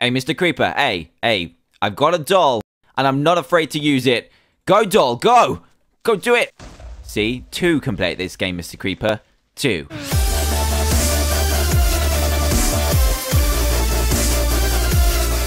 Hey, Mr. Creeper, hey, I've got a doll, and I'm not afraid to use it. Go, doll, go! Go do it! See, 2 can play this game, Mr. Creeper. 2.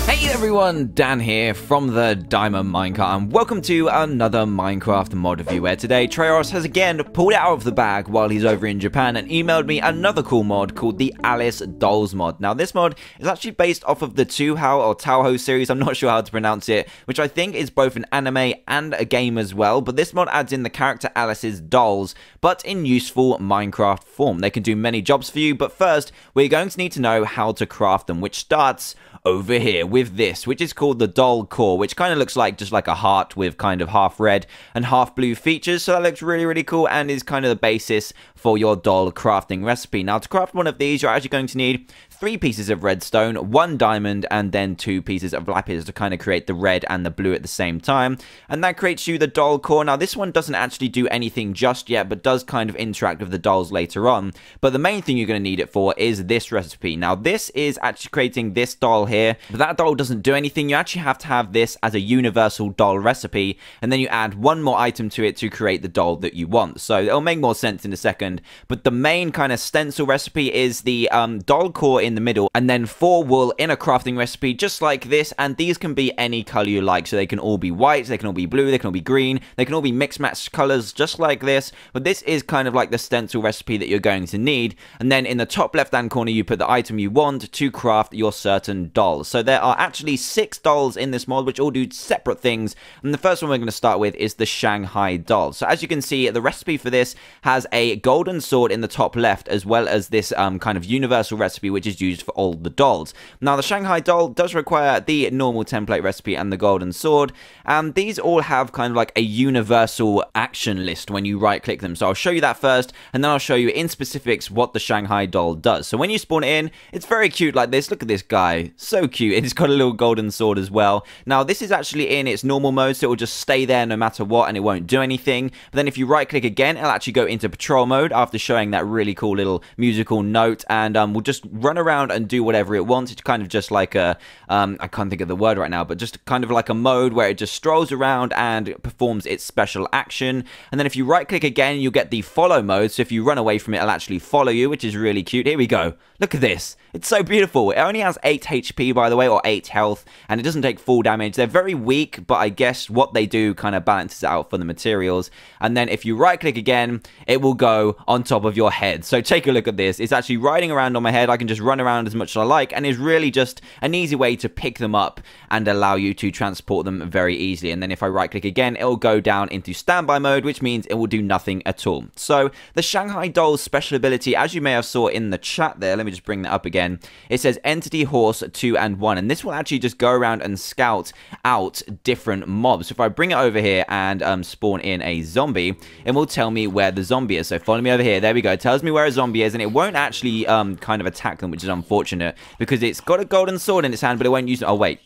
Hey everyone, Dan here from TheDiamondMinecart, and welcome to another Minecraft mod review, where today Treos has again pulled it out of the bag while he's over in Japan and emailed me another cool mod called the Alice Dolls mod. Now this mod is actually based off of the Touhou series, I'm not sure how to pronounce it, which I think is both an anime and a game as well, but this mod adds in the character Alice's dolls, but in useful Minecraft form. They can do many jobs for you, but first we're going to need to know how to craft them, which starts over here with this, which is called the doll core, which kind of looks like just like a heart with kind of half red and half blue features. So that looks really cool and is kind of the basis for your doll crafting recipe. Now to craft one of these, you're actually going to need 3 pieces of redstone, 1 diamond, and then 2 pieces of lapis to kind of create the red and the blue at the same time. And that creates you the doll core. Now this one doesn't actually do anything just yet, but does kind of interact with the dolls later on. But the main thing you're going to need it for is this recipe. Now this is actually creating this doll here, but that doll doesn't do anything. You actually have to have this as a universal doll recipe, and then you add 1 more item to it to create the doll that you want. So it'll make more sense in a second, but the main kind of stencil recipe is the doll core in the middle, and then 4 wool in a crafting recipe just like this, and these can be any color you like. So they can all be white, they can all be blue, they can all be green, they can all be mixed matched colors just like this, but this is kind of like the stencil recipe that you're going to need. And then in the top left hand corner you put the item you want to craft your certain dolls. So there are actually 6 dolls in this mod which all do separate things, and the first one we're going to start with is the Shanghai doll. So as you can see, the recipe for this has a golden sword in the top left, as well as this kind of universal recipe which is used for all the dolls. Now the Shanghai doll does require the normal template recipe and the golden sword, and these all have kind of like a universal action list when you right click them. So I'll show you that first, and then I'll show you in specifics what the Shanghai doll does. So when you spawn it in, it's very cute like this. Look at this guy, so cute. It's got a little golden sword as well. Now this is actually in its normal mode, so it will just stay there no matter what and it won't do anything. But then if you right click again, it'll actually go into patrol mode after showing that really cool little musical note, and will just run around and do whatever it wants. It's kind of just like a I can't think of the word right now, but just kind of like a mode where it just strolls around and performs its special action. And then if you right click again, you'll get the follow mode, so if you run away from it, it'll actually follow you, which is really cute. Here we go, look at this, it's so beautiful. It only has 8 HP by the way, or 8 health, and it doesn't take full damage. They're very weak, but I guess what they do kind of balances out for the materials. And then if you right click again, it will go on top of your head. So take a look at this, it's actually riding around on my head. I can just run around as much as I like, and is really just an easy way to pick them up and allow you to transport them very easily. And then if I right click again, it will go down into standby mode, which means it will do nothing at all. So the Shanghai doll's special ability, as you may have saw in the chat there, let me just bring that up again. It says entity horse 2 and 1, and this will actually just go around and scout out different mobs. So if I bring it over here and spawn in a zombie, it will tell me where the zombie is. So follow me over here, there we go, it tells me where a zombie is, and it won't actually kind of attack them, which is unfortunate because it's got a golden sword in its hand, but it won't use it. Oh wait,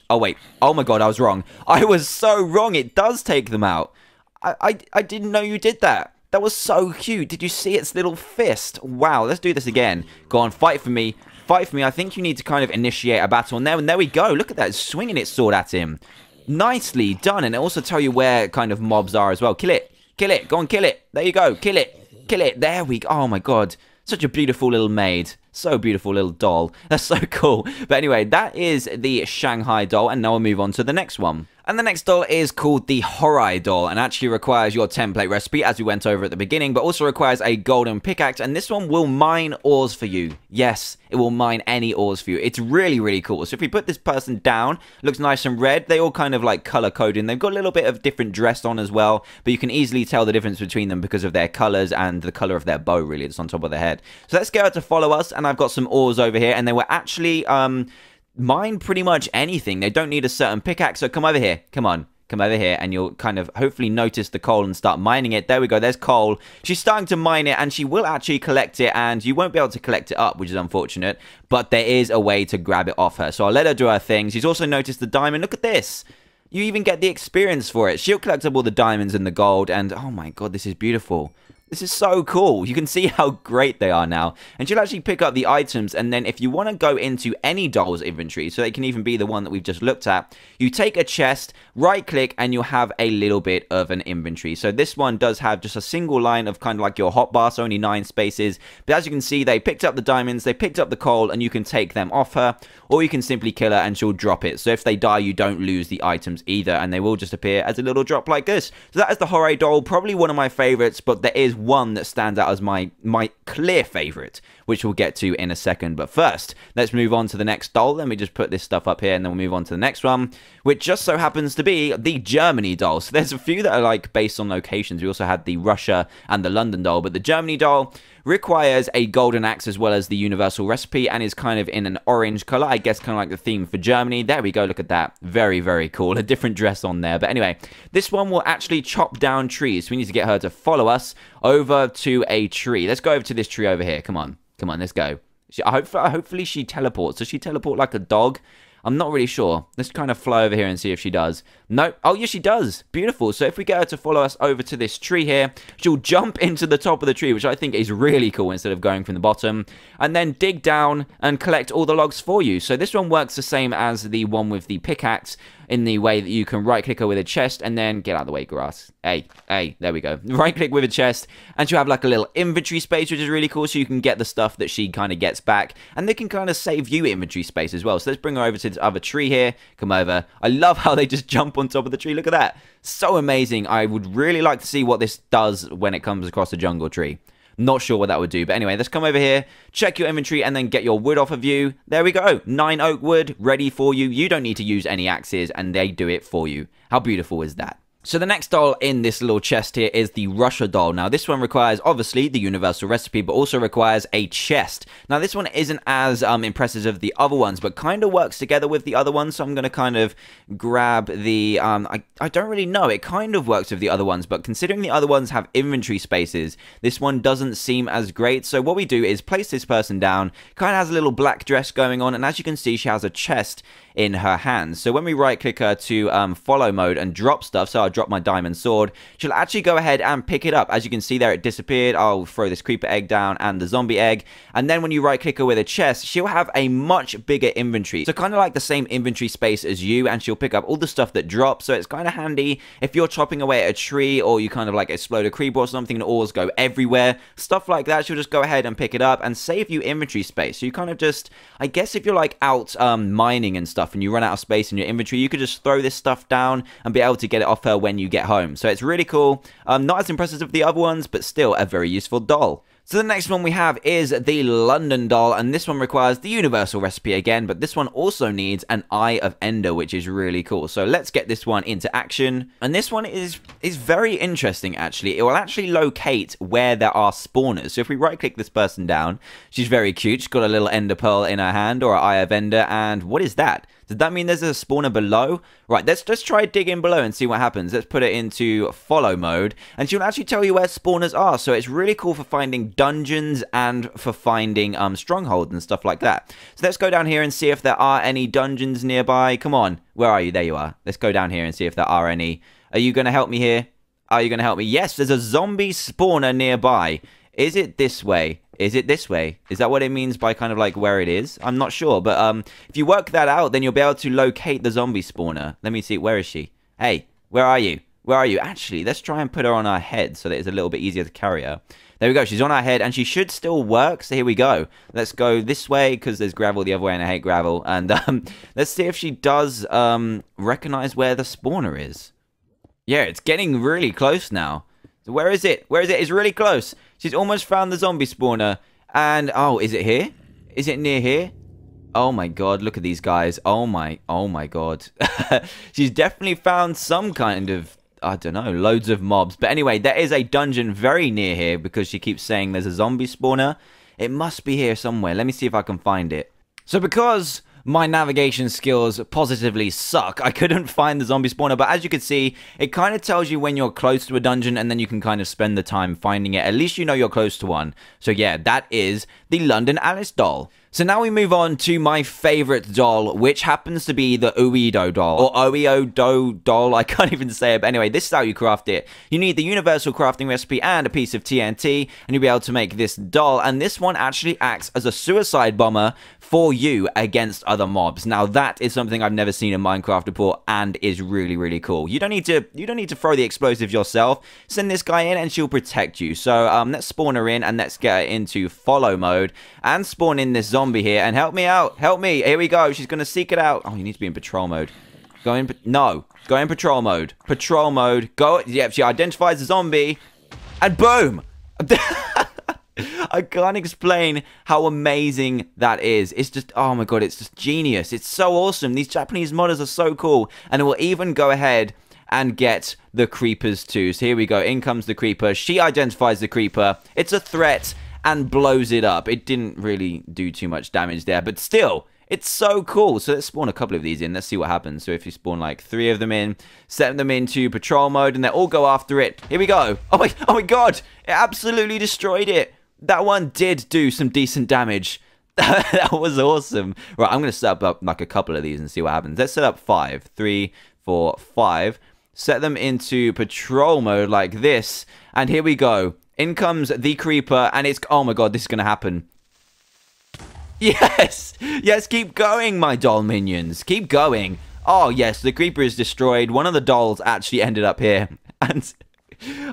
oh my god, I was wrong. I was so wrong, it does take them out. I didn't know you did that. That was so cute. Did you see its little fist? Wow, let's do this again. Go on, fight for me. Fight for me. I think you need to kind of initiate a battle now, and there we go. Look at that, it's swinging its sword at him. Nicely done, and it also tell you where kind of mobs are as well. Kill it. Kill it. Go on, kill it. There you go. Kill it. Kill it. There we go. Oh my god. Such a beautiful little maid. So beautiful little doll. That's so cool. But anyway, that is the Shanghai doll, and now we'll move on to the next one. And the next doll is called the Horai doll, and actually requires your template recipe, as we went over at the beginning, but also requires a golden pickaxe, and this one will mine ores for you. Yes, it will mine any ores for you. It's really cool. So if we put this person down, looks nice and red. They all kind of like color coding. They've got a little bit of different dress on as well, but you can easily tell the difference between them because of their colors and the color of their bow, really, that's on top of their head. So let's get her to follow us, and I've got some ores over here, and they were actually mine pretty much anything. They don't need a certain pickaxe, so come over here. Come on. Come over here, and you'll kind of hopefully notice the coal and start mining it. There we go, there's coal. She's starting to mine it, and she will actually collect it, and you won't be able to collect it up, which is unfortunate, but there is a way to grab it off her. So I'll let her do her thing. She's also noticed the diamond. Look at this. You even get the experience for it. She'll collect up all the diamonds and the gold, and oh my god, this is beautiful. This is so cool. You can see how great they are now. And she'll actually pick up the items, and then if you want to go into any doll's inventory, so they can even be the one that we've just looked at, you take a chest, right click, and you'll have a little bit of an inventory. So this one does have just a single line of kind of like your hotbar, so only 9 spaces. But as you can see, they picked up the diamonds, they picked up the coal, and you can take them off her, or you can simply kill her and she'll drop it. So if they die, you don't lose the items either, and they will just appear as a little drop like this. So that is the Hore doll, probably one of my favorites, but there is one that stands out as my clear favorite, which we'll get to in a second. But first, let's move on to the next doll. Let me just put this stuff up here, and then we'll move on to the next one, which just so happens to be the Germany doll. So there's a few that are like based on locations. We also had the Russia and the London doll, but the Germany doll requires a golden axe as well as the universal recipe, and is kind of in an orange color. I guess kind of like the theme for Germany. There we go. Look at that. Very, very cool. A different dress on there. But anyway, this one will actually chop down trees. So we need to get her to follow us over to a tree. Let's go over to this tree over here. Come on. Come on, let's go. Hopefully she teleports. Does she teleport like a dog? I'm not really sure. Let's kind of fly over here and see if she does. No. Oh, yes, she does. Beautiful. So if we get her to follow us over to this tree here, she'll jump into the top of the tree, which I think is really cool instead of going from the bottom, and then dig down and collect all the logs for you. So this one works the same as the one with the pickaxe, in the way that you can right-click her with a chest and then get out of the way, grass. Hey, there we go. Right-click with a chest, and she'll have like a little inventory space, which is really cool, so you can get the stuff that she kind of gets back, and they can kind of save you inventory space as well. So let's bring her over to this other tree here. Come over. I love how they just jump on top of the tree. Look at that. So amazing. I would really like to see what this does when it comes across a jungle tree. Not sure what that would do, but anyway, let's come over here, check your inventory, and then get your wood off of you. There we go. 9 oak wood ready for you. You don't need to use any axes, and they do it for you. How beautiful is that? So the next doll in this little chest here is the Russia doll. Now this one requires obviously the universal recipe, but also requires a chest. Now this one isn't as impressive as the other ones, but kind of works together with the other ones. So I'm going to kind of grab the, I don't really know. It kind of works with the other ones, but considering the other ones have inventory spaces, this one doesn't seem as great. So what we do is place this person down, kind of has a little black dress going on, and as you can see, she has a chest in her hands. So when we right click her to follow mode and drop stuff, so I'll drop my diamond sword, she'll actually go ahead and pick it up. As you can see there, it disappeared. I'll throw this creeper egg down and the zombie egg, and then when you right click her with a chest, she'll have a much bigger inventory, so kind of like the same inventory space as you, and she'll pick up all the stuff that drops. So it's kind of handy if you're chopping away at a tree, or you kind of like explode a creeper or something and ores go everywhere, stuff like that. She'll just go ahead and pick it up and save you inventory space. So you kind of just, I guess if you're like out mining and stuff and you run out of space in your inventory, you could just throw this stuff down and be able to get it off her when you get home. So it's really cool. Not as impressive as the other ones, but still a very useful doll. So the next one we have is the London doll, and this one requires the universal recipe again, but this one also needs an Eye of Ender, which is really cool. So let's get this one into action. And this one is very interesting, actually. It will actually locate where there are spawners. So if we right click this person down, she's very cute. She's got a little ender pearl in her hand, or an Eye of Ender, and what is that? Does that mean there's a spawner below? Right, let's just try digging below and see what happens. Let's put it into follow mode, and she'll actually tell you where spawners are. So it's really cool for finding dungeons and for finding strongholds and stuff like that. So let's go down here and see if there are any dungeons nearby. Come on, where are you? There you are. Let's go down here and see if there are any. Are you going to help me here? Are you going to help me? Yes, there's a zombie spawner nearby. Is it this way? Is it this way? Is that what it means by kind of like where it is? I'm not sure, but if you work that out, then you'll be able to locate the zombie spawner. Let me see. Where is she? Hey, where are you? Where are you? Actually, let's try and put her on our head so that it's a little bit easier to carry her. There we go. She's on our head, and she should still work. So here we go. Let's go this way because there's gravel the other way, and I hate gravel. And let's see if she does recognize where the spawner is. Yeah, it's getting really close now. So where is it? Where is it? It's really close. She's almost found the zombie spawner. And, oh, is it here? Is it near here? Oh my god, look at these guys. Oh my god. She's definitely found some kind of, I don't know, loads of mobs. But anyway, there is a dungeon very near here because she keeps saying there's a zombie spawner. It must be here somewhere. Let me see if I can find it. So because my navigation skills positively suck, I couldn't find the zombie spawner, but as you can see, it kind of tells you when you're close to a dungeon, and then you can kind of spend the time finding it. At least you know you're close to one. So yeah, that is the London Alice doll. So now we move on to my favorite doll, which happens to be the Uido doll, or Oeodo doll. I can't even say it, but anyway, this is how you craft it. You need the universal crafting recipe and a piece of TNT, and you'll be able to make this doll, and this one actually acts as a suicide bomber for you against other mobs. Now that is something I've never seen in Minecraft before, and is really, really cool. You don't need to throw the explosives yourself. Send this guy in, and she'll protect you. So let's spawn her in, and let's get her into follow mode, and spawn in this zombie here, and help me out. Help me. Here we go. She's gonna seek it out. Oh, you need to be in patrol mode. Go in. No. Go in patrol mode. Patrol mode. Go. Yep. She identifies the zombie, and boom. I can't explain how amazing that is. It's just, oh my god, it's just genius. It's so awesome. These Japanese modders are so cool, and it will even go ahead and get the creepers too. So here we go. In comes the creeper. She identifies the creeper. It's a threat, and blows it up. It didn't really do too much damage there, but still, it's so cool. So let's spawn a couple of these in. Let's see what happens. So if you spawn like 3 of them in, set them into patrol mode, and they all go after it. Here we go. Oh my god. It absolutely destroyed it. That one did do some decent damage. That was awesome. Right, I'm going to set up like a couple of these and see what happens. Let's set up 5. 3, 4, 5. Set them into patrol mode like this. And here we go. In comes the creeper, and it's... Oh my god, this is going to happen. Yes! Yes, keep going, my doll minions. Keep going. Oh, yes, the creeper is destroyed. One of the dolls actually ended up here. And...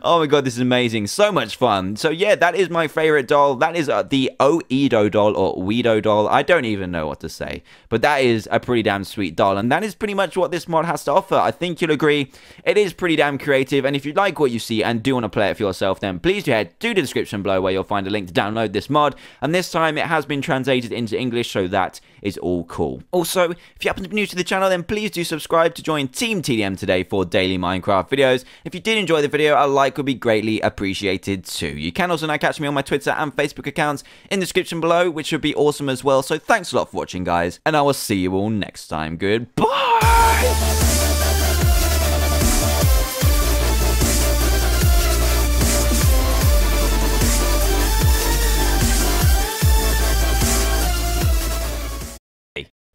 Oh my god, this is amazing. So much fun. So yeah, that is my favorite doll. That is the Oedo doll, or Uido doll. I don't even know what to say. But that is a pretty damn sweet doll. And that is pretty much what this mod has to offer. I think you'll agree. It is pretty damn creative. And if you like what you see and do want to play it for yourself, then please do head to the description below where you'll find a link to download this mod. And this time it has been translated into English, so that is all cool. Also, if you happen to be new to the channel, then please do subscribe to join Team TDM today for daily Minecraft videos. If you did enjoy the video, a like would be greatly appreciated too. You can also now catch me on my Twitter and Facebook accounts in the description below, which would be awesome as well. So thanks a lot for watching, guys, and I will see you all next time. Goodbye!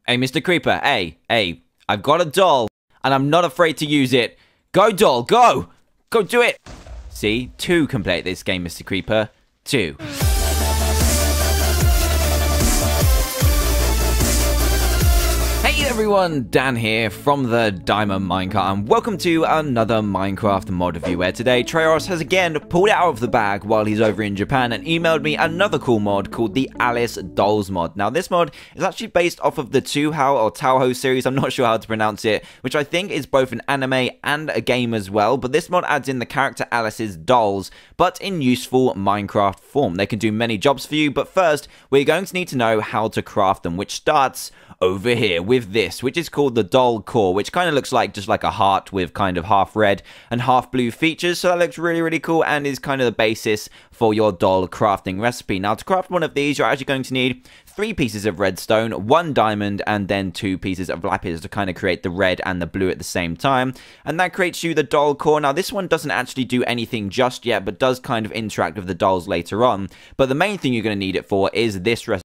Hey, Mr. Creeper, hey, I've got a doll, and I'm not afraid to use it. Go, doll, go! Go do it! See, 2 can play this game, Mr. Creeper. 2. Hey everyone, Dan here from TheDiamondMinecart, and welcome to another Minecraft mod review, where today Treyarch has again pulled it out of the bag while he's over in Japan and emailed me another cool mod called the Alice Dolls mod. Now this mod is actually based off of the Touhou series, I'm not sure how to pronounce it, which I think is both an anime and a game as well, but this mod adds in the character Alice's dolls, but in useful Minecraft form. They can do many jobs for you, but first we're going to need to know how to craft them, which starts over here with this, which is called the doll core, which kind of looks like just like a heart with kind of half red and half blue features. So that looks really, really cool and is kind of the basis for your doll crafting recipe. Now, to craft one of these, you're actually going to need 3 pieces of redstone, 1 diamond, and then 2 pieces of lapis to kind of create the red and the blue at the same time. And that creates you the doll core. Now, this one doesn't actually do anything just yet, but does kind of interact with the dolls later on. But the main thing you're going to need it for is this recipe.